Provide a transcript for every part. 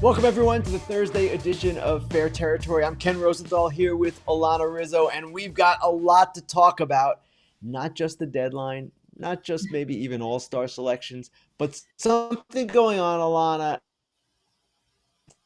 Welcome, everyone, to the Thursday edition of Fair Territory. I'm Ken Rosenthal here with Alanna Rizzo, and we've got a lot to talk about. Not just the deadline, not just maybe even all-star selections, but something going on, Alanna,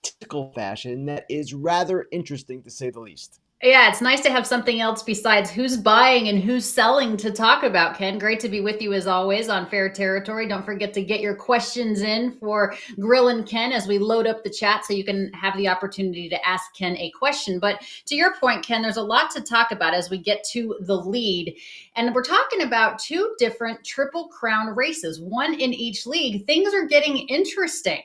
typical fashion that is rather interesting, to say the least. Yeah, it's nice to have something else besides who's buying and who's selling to talk about, Ken. Great to be with you as always on Fair Territory. Don't forget to get your questions in for Grillin Ken as we load up the chat so you can have the opportunity to ask Ken a question. But to your point, Ken, there's a lot to talk about as we get to the lead. And we're talking about two different Triple Crown races, one in each league. Things are getting interesting.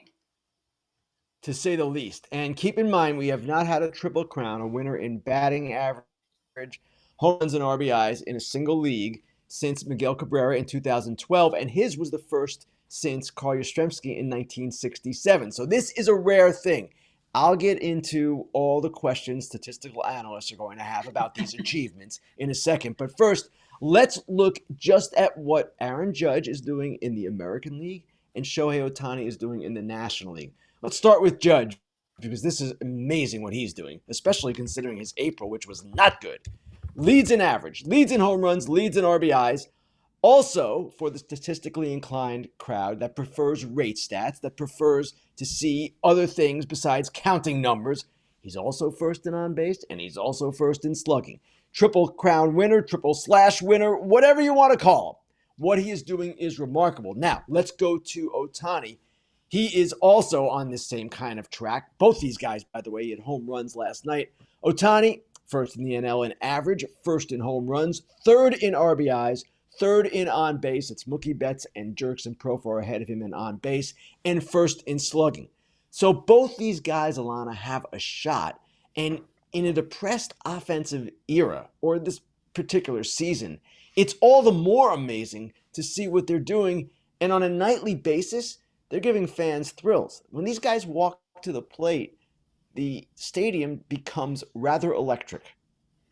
To say the least. And keep in mind, we have not had a Triple Crown, a winner in batting average, home runs, and RBIs in a single league since Miguel Cabrera in 2012, and his was the first since Carl Yastrzemski in 1967. So this is a rare thing. I'll get into all the questions statistical analysts are going to have about these achievements in a second. But first, let's look just at what Aaron Judge is doing in the American League and Shohei Ohtani is doing in the National League. Let's start with Judge, because this is amazing what he's doing, especially considering his April, which was not good. Leads in average, leads in home runs, leads in RBIs. Also, for the statistically inclined crowd that prefers rate stats, that prefers to see other things besides counting numbers, he's also first in on base, and he's also first in slugging. Triple Crown winner, triple slash winner, whatever you want to call him. What he is doing is remarkable. Now, let's go to Ohtani. He is also on this same kind of track. Both these guys, by the way, he had home runs last night. Ohtani, first in the NL in average, first in home runs, third in RBIs, third in on base. It's Mookie Betts and Jerks and Profar ahead of him in on base, and first in slugging. So both these guys, Alanna, have a shot. And in a depressed offensive era, or this particular season, it's all the more amazing to see what they're doing. And on a nightly basis, they're giving fans thrills. When these guys walk to the plate, the stadium becomes rather electric.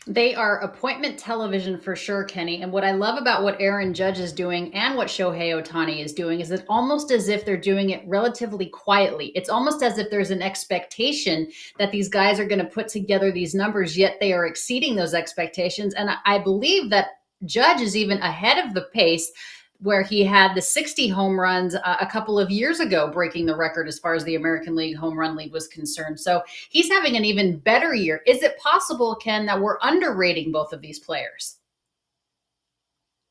They are appointment television for sure, Kenny. And what I love about what Aaron Judge is doing and what Shohei Ohtani is doing is it's almost as if they're doing it relatively quietly. It's almost as if there's an expectation that these guys are going to put together these numbers, yet they are exceeding those expectations. And I believe that Judge is even ahead of the pace where he had the 60 home runs a couple of years ago, breaking the record as far as the American League Home Run League was concerned. So he's having an even better year. Is it possible, Ken, that we're underrating both of these players?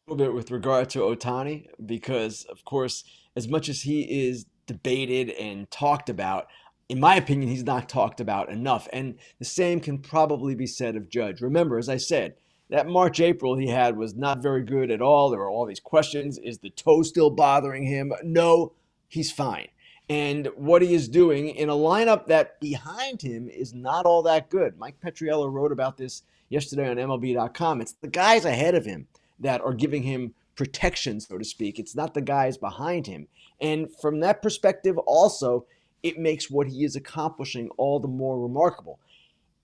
A little bit with regard to Ohtani, because, of course, as much as he is debated and talked about, in my opinion, he's not talked about enough. And the same can probably be said of Judge. Remember, as I said, that March, April he had was not very good at all. There were all these questions. Is the toe still bothering him? No, he's fine. And what he is doing in a lineup that behind him is not all that good. Mike Petriello wrote about this yesterday on MLB.com. It's the guys ahead of him that are giving him protection, so to speak. It's not the guys behind him. And from that perspective also, it makes what he is accomplishing all the more remarkable.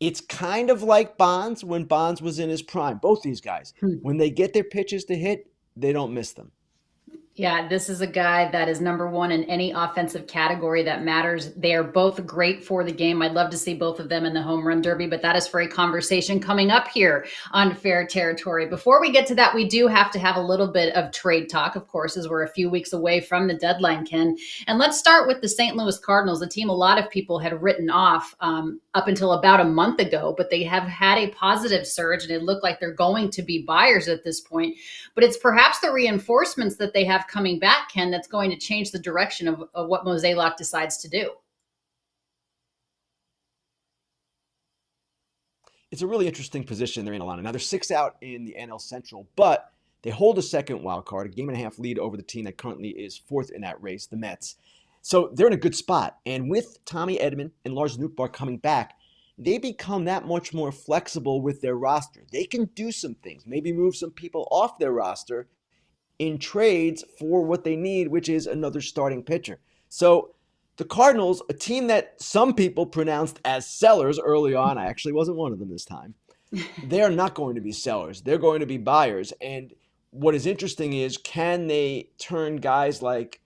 It's kind of like Bonds when Bonds was in his prime. Both these guys, when they get their pitches to hit, they don't miss them. Yeah, this is a guy that is number one in any offensive category that matters. They are both great for the game. I'd love to see both of them in the home run derby, but that is for a conversation coming up here on Fair Territory. Before we get to that, we do have to have a little bit of trade talk, of course, as we're a few weeks away from the deadline, Ken. And let's start with the St. Louis Cardinals, a team a lot of people had written off up until about a month ago, but they have had a positive surge and it looked like they're going to be buyers at this point. But it's perhaps the reinforcements that they have coming back, Ken, that's going to change the direction of what Mozeliak decides to do. It's a really interesting position they're in, Alanna. Now, they're 6 out in the NL Central, but they hold a second wild card, a game and a half lead over the team that currently is fourth in that race, the Mets. So they're in a good spot. And with Tommy Edman and Lars Nootbaar coming back, they become that much more flexible with their roster. They can do some things, maybe move some people off their roster in trades for what they need, which is another starting pitcher. So the Cardinals, a team that some people pronounced as sellers early on, I actually wasn't one of them this time, they're not going to be sellers. They're going to be buyers. And what is interesting is, can they turn guys like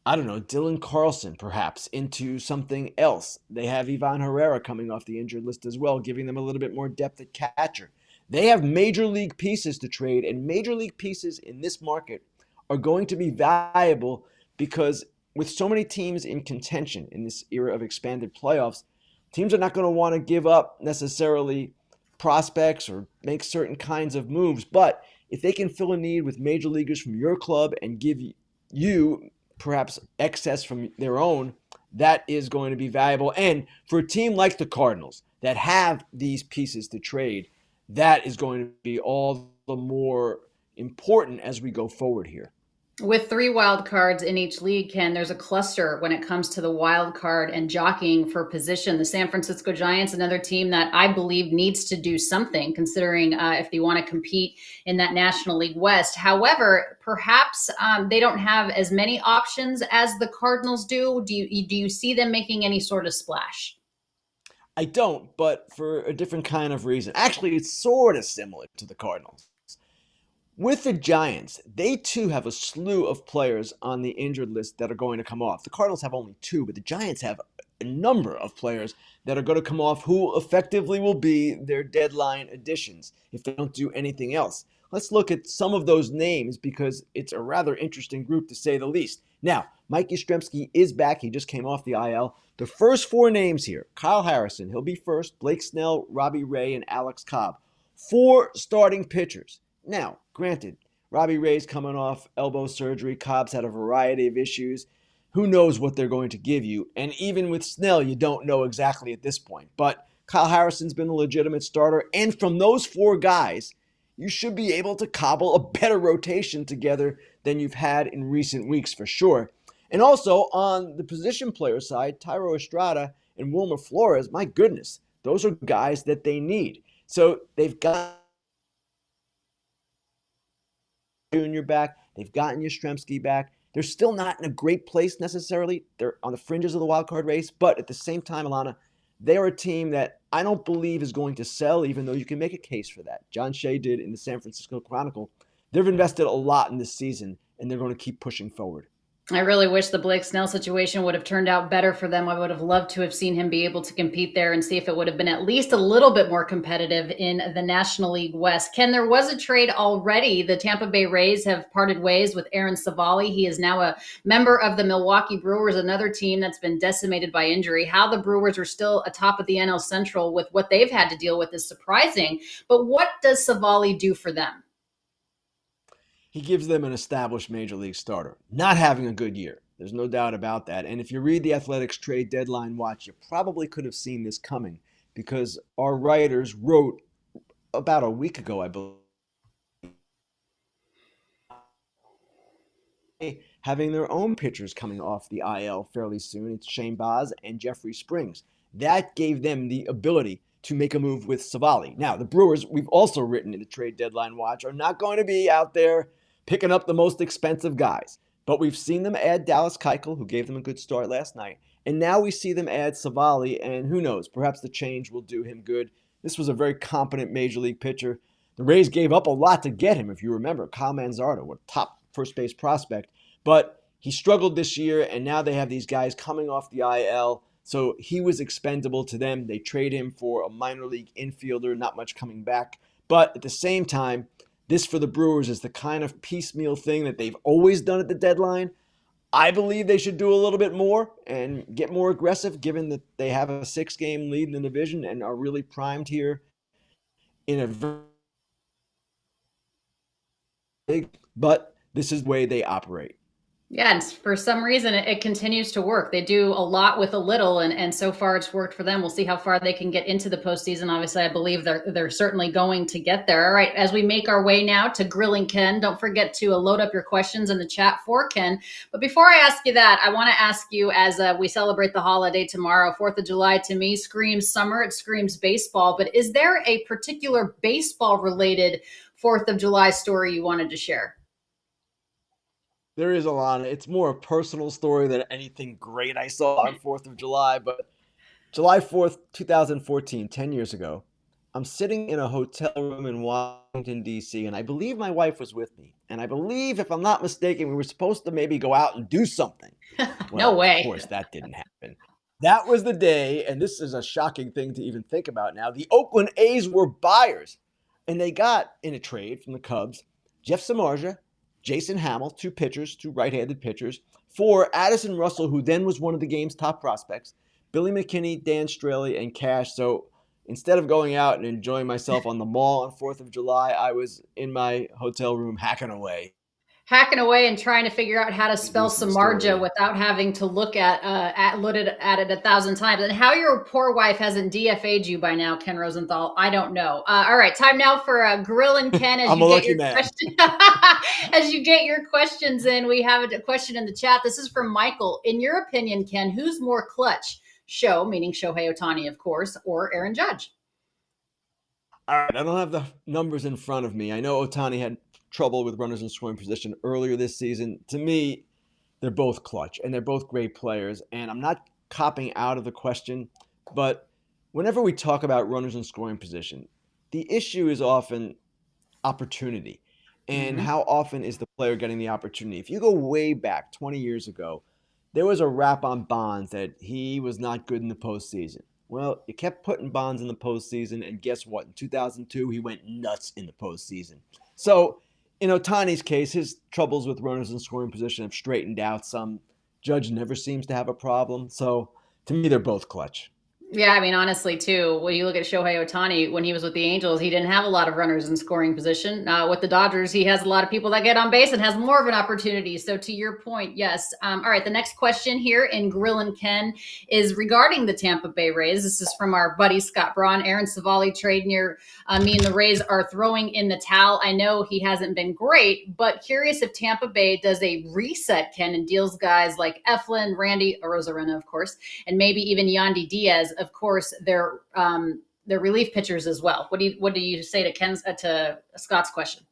I don't know, Dylan Carlson perhaps into something else. They have Ivan Herrera coming off the injured list as well, giving them a little bit more depth at catcher. They have major league pieces to trade, and major league pieces in this market are going to be valuable because with so many teams in contention in this era of expanded playoffs, teams are not going to want to give up necessarily prospects or make certain kinds of moves. But if they can fill a need with major leaguers from your club and give you perhaps excess from their own, that is going to be valuable. And for a team like the Cardinals that have these pieces to trade, that is going to be all the more important as we go forward here. With three wild cards in each league, Ken, there's a cluster when it comes to the wild card and jockeying for position. The San Francisco Giants, another team that I believe needs to do something, considering if they want to compete in that National League West. However, perhaps they don't have as many options as the Cardinals do. Do you see them making any sort of splash? I don't, but for a different kind of reason. Actually, it's sort of similar to the Cardinals. With the Giants, they too have a slew of players on the injured list that are going to come off. The Cardinals have only two, but the Giants have a number of players that are going to come off who effectively will be their deadline additions if they don't do anything else. Let's look at some of those names because it's a rather interesting group to say the least. Now, Mike Yastrzemski is back. He just came off the IL. The first four names here: Kyle Harrison, he'll be first, Blake Snell, Robbie Ray, and Alex Cobb. Four starting pitchers. Now, granted, Robbie Ray's coming off elbow surgery. Cobb's had a variety of issues. Who knows what they're going to give you? And even with Snell, you don't know exactly at this point. But Kyle Harrison's been a legitimate starter. And from those four guys, you should be able to cobble a better rotation together than you've had in recent weeks for sure. And also on the position player side, Tyro Estrada and Wilmer Flores, my goodness, those are guys that they need. So they've got Junior back. They've gotten Yastrzemski back. They're still not in a great place necessarily. They're on the fringes of the wild card race, but at the same time, Alanna, they're a team that I don't believe is going to sell, even though you can make a case for that. John Shea did in the San Francisco Chronicle. They've invested a lot in this season, and they're going to keep pushing forward. I really wish the Blake Snell situation would have turned out better for them. I would have loved to have seen him be able to compete there and see if it would have been at least a little bit more competitive in the National League West. Ken, there was a trade already. The Tampa Bay Rays have parted ways with Aaron Savali. He is now a member of the Milwaukee Brewers, another team that's been decimated by injury. How the Brewers are still atop of the NL Central with what they've had to deal with is surprising. But what does Savali do for them? He gives them an established major league starter, not having a good year. There's no doubt about that. And if you read the Athletics trade deadline watch, you probably could have seen this coming because our writers wrote about a week ago, I believe, having their own pitchers coming off the IL fairly soon. It's Shane Baz and Jeffrey Springs. That gave them the ability to make a move with Savali. Now, the Brewers, we've also written in the trade deadline watch, are not going to be out there picking up the most expensive guys. But we've seen them add Dallas Keuchel, who gave them a good start last night. And now we see them add Savali, and who knows, perhaps the change will do him good. This was a very competent major league pitcher. The Rays gave up a lot to get him, if you remember. Kyle Manzardo, a top first base prospect. But he struggled this year, and now they have these guys coming off the IL. So he was expendable to them. They trade him for a minor league infielder, not much coming back. But at the same time, this for the Brewers is the kind of piecemeal thing that they've always done at the deadline. I believe they should do a little bit more and get more aggressive, given that they have a 6-game lead in the division and are really primed here in a very big, but this is the way they operate. Yeah, and for some reason, it continues to work. They do a lot with a little, and so far it's worked for them. We'll see how far they can get into the postseason. Obviously, I believe they're certainly going to get there. All right, as we make our way now to Grillin Ken, don't forget to load up your questions in the chat for Ken. But before I ask you that, I want to ask you, as we celebrate the holiday tomorrow, 4th of July to me screams summer, it screams baseball. But is there a particular baseball-related 4th of July story you wanted to share? There is a lot. It's more a personal story than anything great I saw on 4th of July. But July 4th, 2014, 10 years ago, I'm sitting in a hotel room in Washington, D.C., and I believe my wife was with me. And I believe, if I'm not mistaken, we were supposed to maybe go out and do something. No Well, of way. course, that didn't happen. That was the day, and this is a shocking thing to even think about now. The Oakland A's were buyers, and they got in a trade from the Cubs Jeff Samardzija, Jason Hamill, two pitchers, two right-handed pitchers, for Addison Russell, who then was one of the game's top prospects, Billy McKinney, Dan Straley, and Cash. So instead of going out and enjoying myself on the mall on 4th of July, I was in my hotel room hacking away. Hacking away and trying to figure out how to spell Goose in the Samardzija story. without having to look at it 1,000 times. And how your poor wife hasn't DFA'd you by now, Ken Rosenthal, I don't know. All right, time now for Grillin Ken as I'm you a get lucky your man. question as you get your questions in. We have a question in the chat. This is from Michael. In your opinion, Ken, who's more clutch? Show, meaning Shohei Ohtani, of course, or Aaron Judge? All right, I don't have the numbers in front of me. I know Ohtani had trouble with runners in scoring position earlier this season. To me, they're both clutch and they're both great players. And I'm not copping out of the question, but whenever we talk about runners in scoring position, the issue is often opportunity. And Mm-hmm. how often is the player getting the opportunity? If you go way back 20 years ago, there was a rap on Bonds that he was not good in the postseason. Well, you kept putting Bonds in the postseason, and guess what? In 2002, he went nuts in the postseason. So, in Ohtani's case, his troubles with runners in scoring position have straightened out some. Judge never seems to have a problem. So, to me, they're both clutch. Yeah, I mean, honestly, too, when you look at Shohei Ohtani, when he was with the Angels, he didn't have a lot of runners in scoring position. With the Dodgers, he has a lot of people that get on base and has more of an opportunity. So, to your point, yes. All right, the next question here in Grillin Ken is regarding the Tampa Bay Rays. This is from our buddy Scott Braun. Aaron Savali trade near me and the Rays are throwing in the towel. I know he hasn't been great, but curious if Tampa Bay does a reset, Ken, and deals guys like Eflin, Randy Arozarena, of course, and maybe even Yandy Diaz. Of course, they're relief pitchers as well. What do you say to to Scott's question?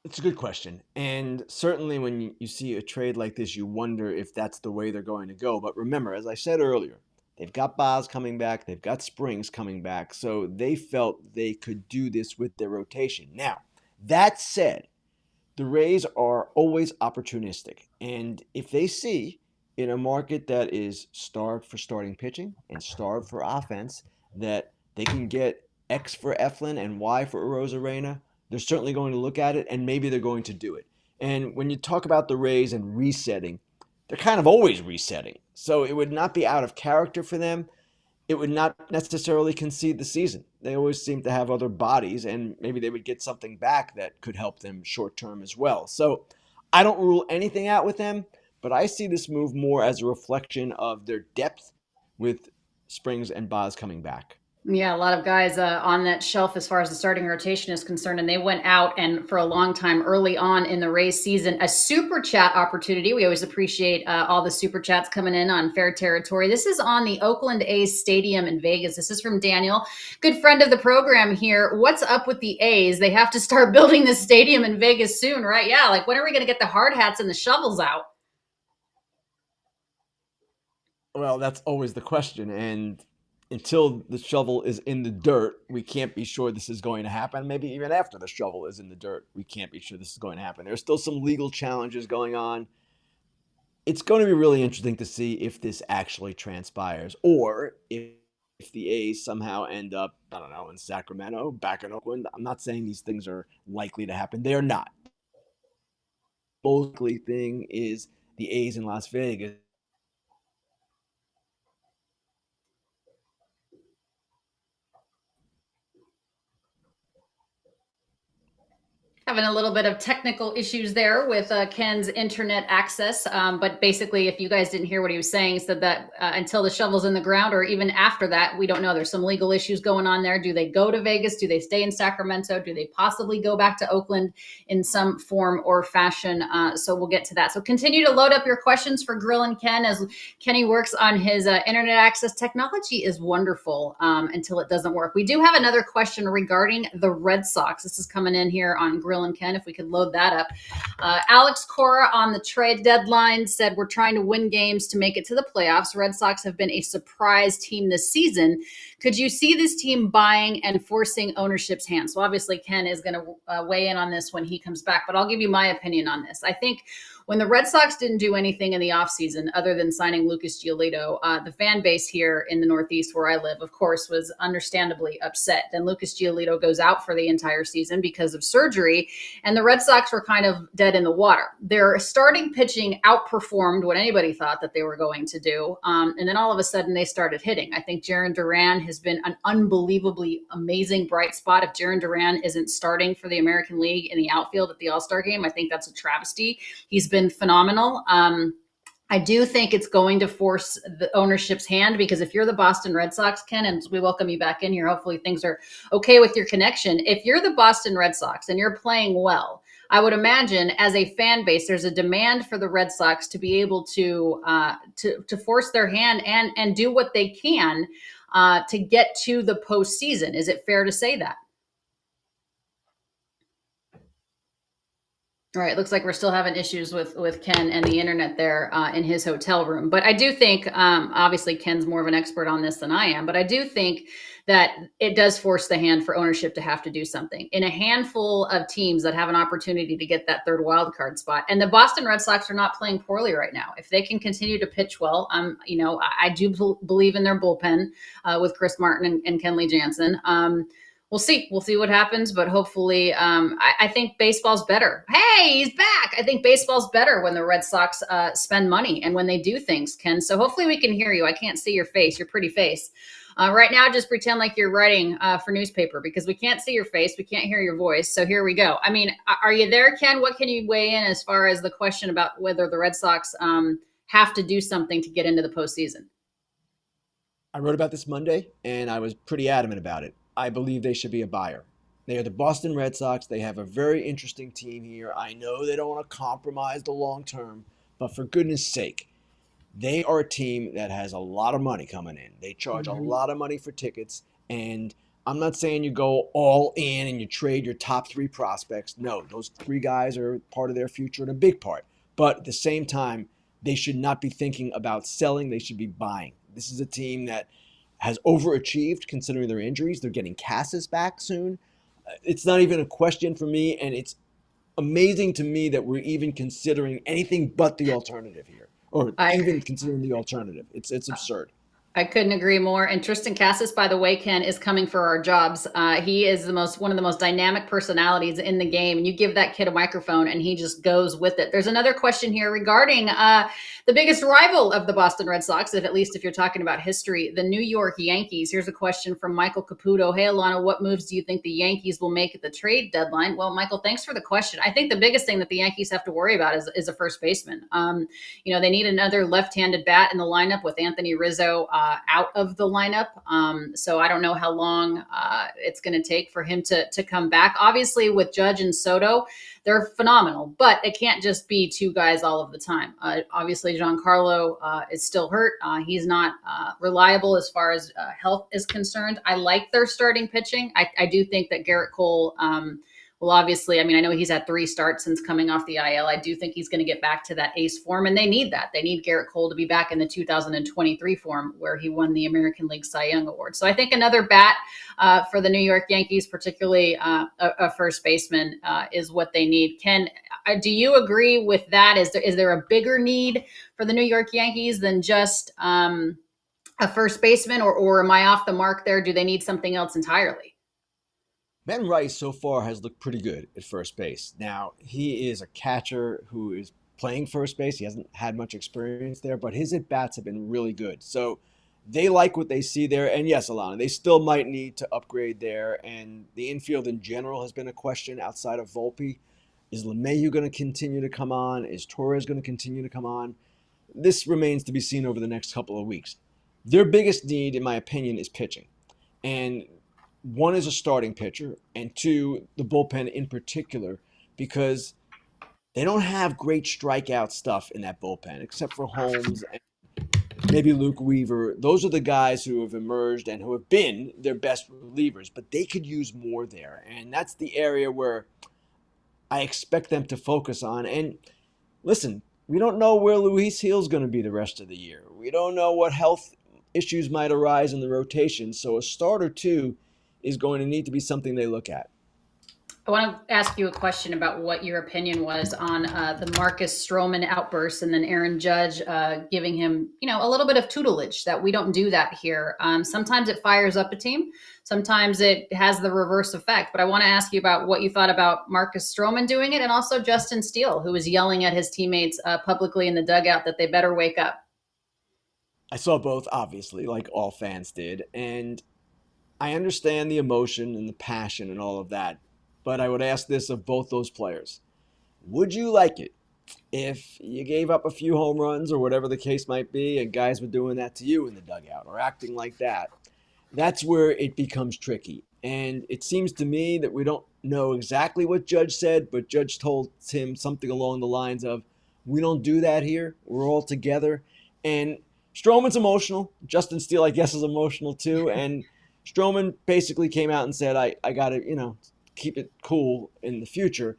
It's a good question. And certainly when you see a trade like this, you wonder if that's the way they're going to go. But remember, as I said earlier, they've got Boz coming back, they've got Springs coming back. So they felt they could do this with their rotation. Now, that said, the Rays are always opportunistic. And if they see in a market that is starved for starting pitching and starved for offense that they can get X for Eflin and Y for Arozarena, they're certainly going to look at it and maybe they're going to do it. And when you talk about the Rays and resetting, they're kind of always resetting. So it would not be out of character for them. It would not necessarily concede the season. They always seem to have other bodies, and maybe they would get something back that could help them short term as well. So I don't rule anything out with them, but I see this move more as a reflection of their depth with Springs and Boz coming back. Yeah, a lot of guys on that shelf as far as the starting rotation is concerned, and they went out and for a long time early on in the Rays season, a super chat opportunity. We always appreciate all the super chats coming in on fair territory. This is on the Oakland A's stadium in Vegas. This is from Daniel, good friend of the program here. What's up with the A's? They have to start building this stadium in Vegas soon, right? Yeah, like when are we going to get the hard hats and the shovels out? Well, that's always the question. And until the shovel is in the dirt, we can't be sure this is going to happen. Maybe even after the shovel is in the dirt, we can't be sure this is going to happen. There's still some legal challenges going on. It's going to be really interesting to see if this actually transpires or if the A's somehow end up, I don't know, in Sacramento, back in Oakland. I'm not saying these things are likely to happen. They are not. The most likely thing is the A's in Las Vegas. Having a little bit of technical issues there with Ken's internet access. But basically, if you guys didn't hear what he was saying, he said that until the shovel's in the ground or even after that, we don't know. There's some legal issues going on there. Do they go to Vegas? Do they stay in Sacramento? Do they possibly go back to Oakland in some form or fashion? So we'll get to that. So continue to load up your questions for Grillin Ken as Kenny works on his internet access. Technology is wonderful until it doesn't work. We do have another question regarding the Red Sox. This is coming in here on Grillin Grillin Ken, if we could load that up. Alex Cora on the trade deadline said, we're trying to win games to make it to the playoffs. Red Sox have been a surprise team this season. Could you see this team buying and forcing ownership's hand? So obviously Ken is going to weigh in on this when he comes back, but I'll give you my opinion on this. I think when the Red Sox didn't do anything in the offseason other than signing Lucas Giolito, the fan base here in the Northeast where I live, of course, was understandably upset. Then Lucas Giolito goes out for the entire season because of surgery, and the Red Sox were kind of dead in the water. Their starting pitching outperformed what anybody thought that they were going to do, and then all of a sudden they started hitting. I think Jarren Duran has been an unbelievably amazing bright spot. If Jarren Duran isn't starting for the American League in the outfield at the All-Star game, I think that's a travesty. He's been phenomenal. I do think it's going to force the ownership's hand, because if you're the Boston Red Sox, Ken, and we welcome you back in here, hopefully things are okay with your connection. If you're the Boston Red Sox and you're playing well, I would imagine as a fan base, there's a demand for the Red Sox to be able to force their hand and do what they can to get to the postseason. Is it fair to say that? All right, looks like we're still having issues with Ken and the internet there in his hotel room. But I do think, obviously, Ken's more of an expert on this than I am, but I do think that it does force the hand for ownership to have to do something. In a handful of teams that have an opportunity to get that third wild card spot, and the Boston Red Sox are not playing poorly right now. If they can continue to pitch well, I do believe in their bullpen with Chris Martin and Kenley Jansen. We'll see. We'll see what happens, but hopefully, I think baseball's better. Hey, he's back. I think baseball's better when the Red Sox spend money and when they do things, Ken. So hopefully we can hear you. I can't see your face, your pretty face. Right now, just pretend like you're writing for newspaper, because we can't see your face. We can't hear your voice. So here we go. I mean, are you there, Ken? What can you weigh in as far as the question about whether the Red Sox have to do something to get into the postseason? I wrote about this Monday, and I was pretty adamant about it. I believe they should be a buyer. They are the Boston Red Sox. They have a very interesting team here. I know they don't want to compromise the long term, but for goodness sake, they are a team that has a lot of money coming in. They charge a lot of money for tickets, and I'm not saying you go all in and you trade your top three prospects. No, those three guys are part of their future and a big part. But at the same time, they should not be thinking about selling. They should be buying. This is a team that has overachieved considering their injuries. They're getting Cassis back soon. It's not even a question for me, and it's amazing to me that we're even considering anything but the alternative here, or even considering the alternative. It's absurd. I couldn't agree more. And Tristan Cassis, by the way, Ken, is coming for our jobs. He is one of the most dynamic personalities in the game. And you give that kid a microphone and he just goes with it. There's another question here regarding the biggest rival of the Boston Red Sox, at least if you're talking about history, the New York Yankees. Here's a question from Michael Caputo. Hey, Alanna, what moves do you think the Yankees will make at the trade deadline? Well, Michael, thanks for the question. I think the biggest thing that the Yankees have to worry about is a first baseman. They need another left-handed bat in the lineup with Anthony Rizzo out of the lineup. So I don't know how long it's going to take for him to come back. Obviously, with Judge and Soto, they're phenomenal, but it can't just be two guys all of the time. Obviously, Giancarlo is still hurt. He's not reliable as far as health is concerned. I like their starting pitching. I do think that Garrett Cole well, obviously, I mean, I know he's had 3 starts since coming off the IL. I do think he's going to get back to that ace form, and they need that. They need Garrett Cole to be back in the 2023 form where he won the American League Cy Young Award. So I think another bat for the New York Yankees, particularly a first baseman, is what they need. Ken, do you agree with that? Is there a bigger need for the New York Yankees than just a first baseman, or am I off the mark there? Do they need something else entirely? Ben Rice so far has looked pretty good at first base. Now, he is a catcher who is playing first base. He hasn't had much experience there, but his at-bats have been really good. So they like what they see there. And yes, Alanna, they still might need to upgrade there. And the infield in general has been a question outside of Volpe. Is LeMahieu going to continue to come on? Is Torres going to continue to come on? This remains to be seen over the next couple of weeks. Their biggest need, in my opinion, is pitching. And one is a starting pitcher, and 2, the bullpen in particular, because they don't have great strikeout stuff in that bullpen, except for Holmes and maybe Luke Weaver. Those are the guys who have emerged and who have been their best relievers, but they could use more there. And that's the area where I expect them to focus on. And listen, we don't know where Luis Gil's going to be the rest of the year. We don't know what health issues might arise in the rotation. So a start or two is going to need to be something they look at. I want to ask you a question about what your opinion was on the Marcus Strowman outburst, and then Aaron Judge giving him, a little bit of tutelage. That we don't do that here. Sometimes it fires up a team, sometimes it has the reverse effect. But I want to ask you about what you thought about Marcus Strowman doing it, and also Justin Steele, who was yelling at his teammates publicly in the dugout that they better wake up. I saw both, obviously, like all fans did. And I understand the emotion and the passion and all of that. But I would ask this of both those players. Would you like it if you gave up a few home runs or whatever the case might be, and guys were doing that to you in the dugout or acting like that? That's where it becomes tricky. And it seems to me that we don't know exactly what Judge said, but Judge told him something along the lines of, we don't do that here. We're all together. And Stroman's emotional. Justin Steele, I guess, is emotional too. And Strowman basically came out and said, I got to, keep it cool in the future.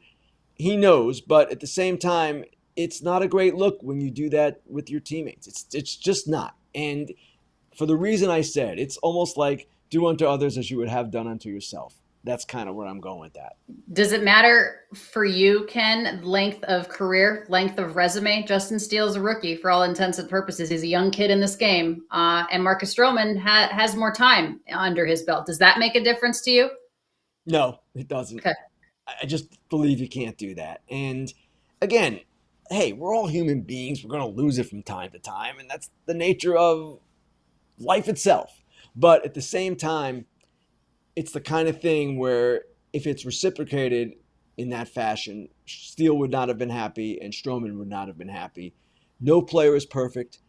He knows, but at the same time, it's not a great look when you do that with your teammates. It's just not. And for the reason I said, it's almost like do unto others as you would have done unto yourself. That's kind of where I'm going with that. Does it matter for you, Ken, length of career, length of resume? Justin Steele's a rookie for all intents and purposes. He's a young kid in this game. And Marcus Stroman has more time under his belt. Does that make a difference to you? No, it doesn't. Okay. I just believe you can't do that. And again, hey, we're all human beings. We're going to lose it from time to time. And that's the nature of life itself. But at the same time, it's the kind of thing where if it's reciprocated in that fashion, Steele would not have been happy and Stroman would not have been happy. No player is perfect.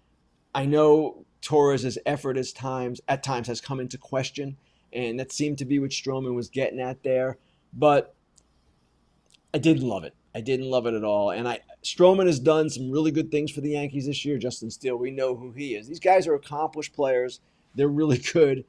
I know Torres' effort at times has come into question, and that seemed to be what Stroman was getting at there. But I didn't love it. I didn't love it at all. And Stroman has done some really good things for the Yankees this year. Justin Steele, we know who he is. These guys are accomplished players. They're really good,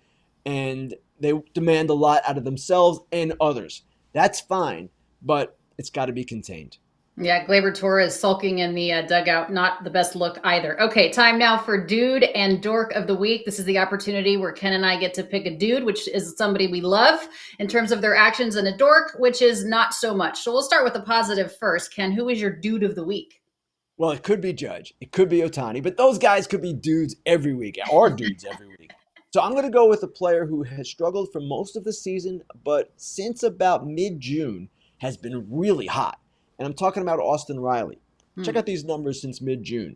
and they demand a lot out of themselves and others. That's fine, but it's got to be contained. Yeah, Glaber Torres sulking in the dugout. Not the best look either. Okay, time now for Dude and Dork of the Week. This is the opportunity where Ken and I get to pick a dude, which is somebody we love in terms of their actions, and a dork, which is not so much. So we'll start with the positive first. Ken, who is your Dude of the Week? Well, it could be Judge. It could be Ohtani, but those guys could be dudes every week, or dudes every week. So I'm going to go with a player who has struggled for most of the season, but since about mid-June has been really hot. And I'm talking about Austin Riley. Check out these numbers since mid-June.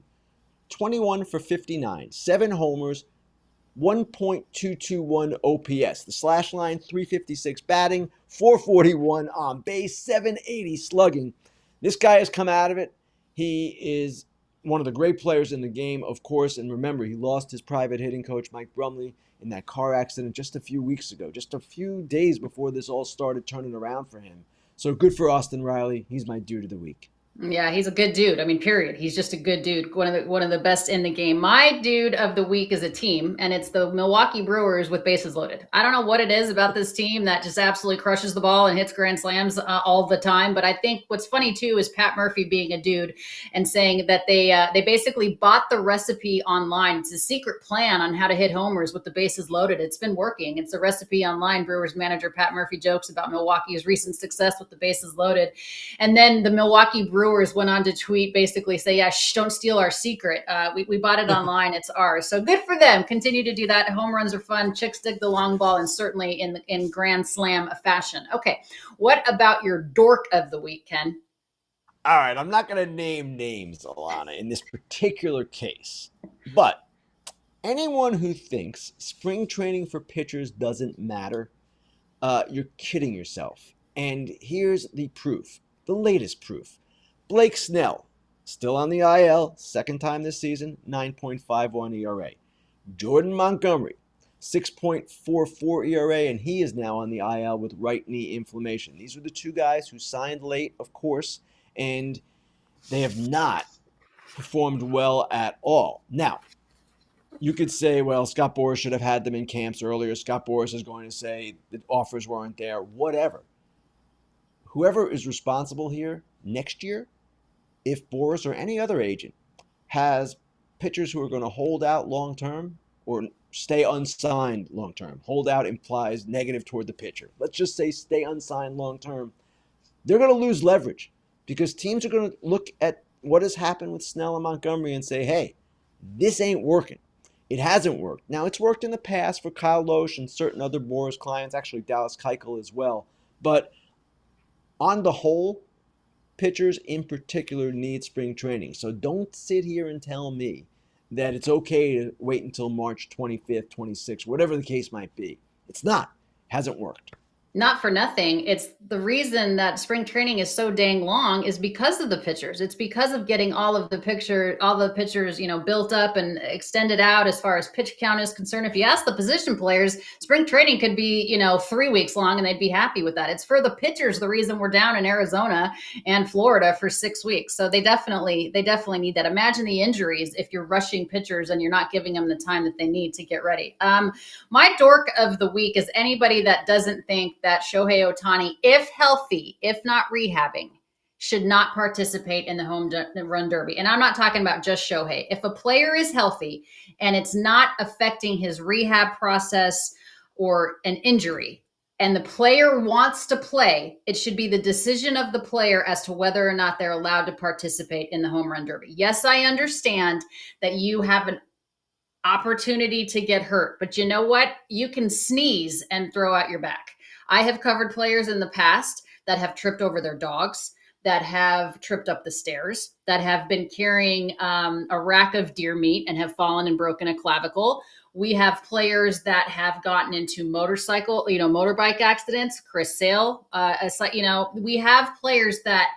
21 for 59, 7 homers, 1.221 OPS. The slash line, 356 batting, 441 on base, 780 slugging. This guy has come out of it. He is one of the great players in the game, of course. And remember, he lost his private hitting coach, Mike Brumley, in that car accident just a few weeks ago, just a few days before this all started turning around for him. So good for Austin Riley. He's my dude of the week. Yeah, he's a good dude. I mean, period. He's just a good dude. One of the best in the game. My dude of the week is a team, and it's the Milwaukee Brewers with bases loaded. I don't know what it is about this team that just absolutely crushes the ball and hits grand slams all the time. But I think what's funny too is Pat Murphy being a dude and saying that they basically bought the recipe online. It's a secret plan on how to hit homers with the bases loaded. It's been working. It's a recipe online. Brewers manager Pat Murphy jokes about Milwaukee's recent success with the bases loaded, and then the Milwaukee Brewers went on to tweet, basically say, yeah, don't steal our secret. We bought it online. It's ours. So good for them. Continue to do that. Home runs are fun. Chicks dig the long ball, and certainly in grand slam fashion. Okay. What about your dork of the week, Ken? All right, I'm not going to name names, Alanna, in this particular case. But anyone who thinks spring training for pitchers doesn't matter, you're kidding yourself. And here's the proof, the latest proof. Blake Snell, still on the IL, second time this season, 9.51 ERA. Jordan Montgomery, 6.44 ERA, and he is now on the IL with right knee inflammation. These are the two guys who signed late, of course, and they have not performed well at all. Now, you could say, well, Scott Boras should have had them in camps earlier. Scott Boras is going to say the offers weren't there, whatever. whoever is responsible here next year, if Boris or any other agent has pitchers who are going to hold out long term or stay unsigned long term, hold out implies negative toward the pitcher. Let's just say stay unsigned long term. They're going to lose leverage because teams are going to look at what has happened with Snell and Montgomery and say, hey, this ain't working. It hasn't worked. Now, it's worked in the past for Kyle Loesch and certain other Boris clients, actually Dallas Keuchel as well. But on the whole, pitchers in particular need spring training. So don't sit here and tell me that it's okay to wait until March 25th, 26th, whatever the case might be. It's not. It hasn't worked. Not for nothing. It's the reason that spring training is so dang long is because of the pitchers. It's because of getting all the pitchers, built up and extended out as far as pitch count is concerned. If you ask the position players, spring training could be, 3 weeks long and they'd be happy with that. It's for the pitchers, the reason we're down in Arizona and Florida for 6 weeks. So they definitely need that. Imagine the injuries if you're rushing pitchers and you're not giving them the time that they need to get ready. My dork of the week is anybody that doesn't think that Shohei Ohtani, if healthy, if not rehabbing, should not participate in the home run derby. And I'm not talking about just Shohei. If a player is healthy and it's not affecting his rehab process or an injury, and the player wants to play, it should be the decision of the player as to whether or not they're allowed to participate in the home run derby. Yes, I understand that you have an opportunity to get hurt, but you know what? You can sneeze and throw out your back. I have covered players in the past that have tripped over their dogs, that have tripped up the stairs, that have been carrying a rack of deer meat and have fallen and broken a clavicle. We have players that have gotten into motorbike accidents. Chris Sale, we have players that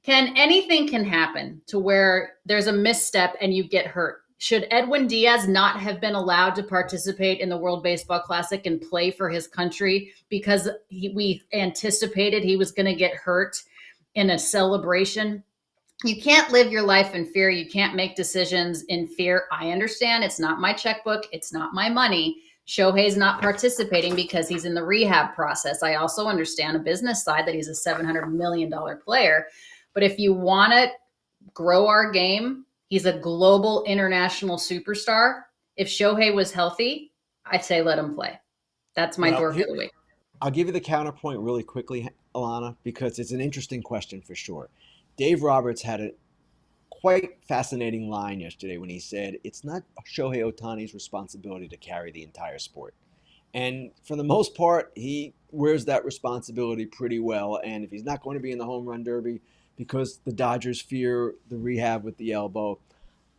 anything can happen to where there's a misstep and you get hurt. Should Edwin Diaz not have been allowed to participate in the World Baseball Classic and play for his country because we anticipated he was going to get hurt in a celebration? You can't live your life in fear. You can't make decisions in fear. I understand it's not my checkbook. It's not my money. Shohei's not participating because he's in the rehab process. I also understand a business side that he's a $700 million player. But if you want to grow our game, he's a global international superstar. If Shohei was healthy, I'd say let him play. That's my dork of the week. I'll give you the counterpoint really quickly, Alanna, because it's an interesting question for sure. Dave Roberts had a quite fascinating line yesterday when he said, it's not Shohei Ohtani's responsibility to carry the entire sport. And for the most part, he wears that responsibility pretty well. And if he's not going to be in the home run derby because the Dodgers fear the rehab with the elbow,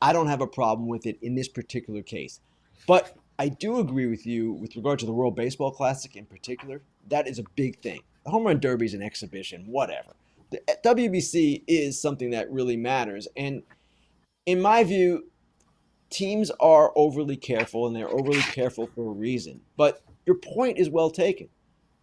I don't have a problem with it in this particular case. But I do agree with you with regard to the World Baseball Classic in particular. That is a big thing. The home run derby is an exhibition, whatever. The WBC is something that really matters. And in my view, teams are overly careful, and they're overly careful for a reason. But your point is well taken.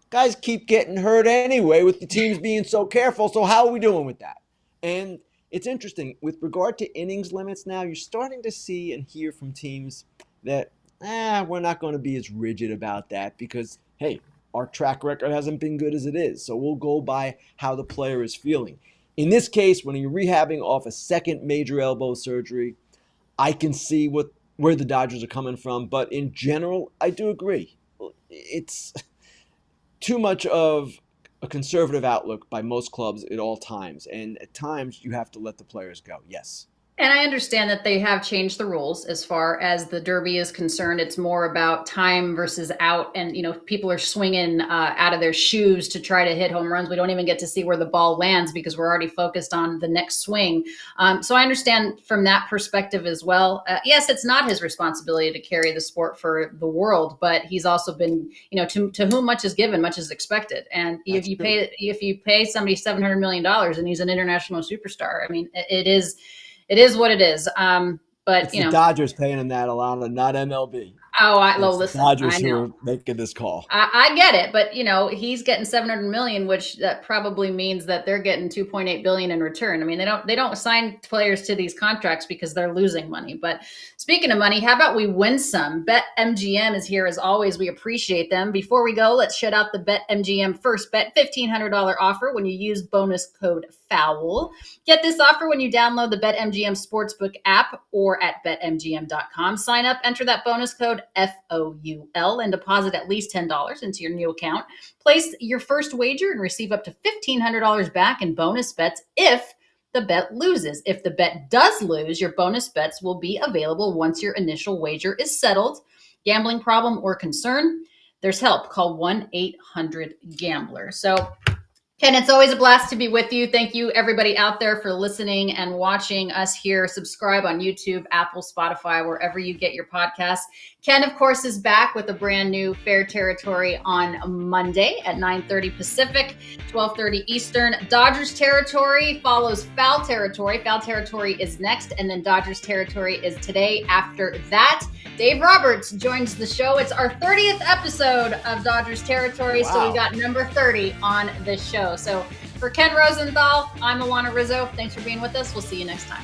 Guys keep getting hurt anyway with the teams being so careful, so how are we doing with that? And it's interesting. With regard to innings limits now, you're starting to see and hear from teams that, we're not going to be as rigid about that because, hey, our track record hasn't been good as it is, so we'll go by how the player is feeling. In this case, when you're rehabbing off a second major elbow surgery, I can see where the Dodgers are coming from, but in general, I do agree. It's too much of a conservative outlook by most clubs at all times, and at times you have to let the players go. Yes. And I understand that they have changed the rules as far as the Derby is concerned. It's more about time versus out. And, people are swinging out of their shoes to try to hit home runs. We don't even get to see where the ball lands because we're already focused on the next swing. So I understand from that perspective as well. Yes, it's not his responsibility to carry the sport for the world, but he's also been, to whom much is given, much is expected. And if you pay somebody $700 million and he's an international superstar, I mean, it is what it is. But it's the Dodgers paying him that, Alanna, not MLB. It's the listen, Dodgers I who know. are making this call. I get it, but he's getting 700 million, which that probably means that they're getting 2.8 billion in return. I mean, they don't sign players to these contracts because they're losing money. But speaking of money, how about we win some? BetMGM is here as always. We appreciate them. Before we go, let's shout out the BetMGM first bet $1,500 offer when you use bonus code FOUL. Get this offer when you download the BetMGM Sportsbook app or at betmgm.com. Sign up, enter that bonus code FOUL, and deposit at least $10 into your new account. Place your first wager and receive up to $1,500 back in bonus bets if the bet loses. If the bet does lose, your bonus bets will be available once your initial wager is settled. Gambling problem or concern? There's help. Call 1-800-GAMBLER. So Ken, it's always a blast to be with you. Thank you, everybody out there, for listening and watching us here. Subscribe on YouTube, Apple, Spotify, wherever you get your podcasts. Ken, of course, is back with a brand new Fair Territory on Monday at 9:30 Pacific, 12:30 Eastern. Dodgers Territory follows Foul Territory. Foul Territory is next, and then Dodgers Territory is today after that. Dave Roberts joins the show. It's our 30th episode of Dodgers Territory, so we got number 30 on this show. So for Ken Rosenthal, I'm Alanna Rizzo. Thanks for being with us. We'll see you next time.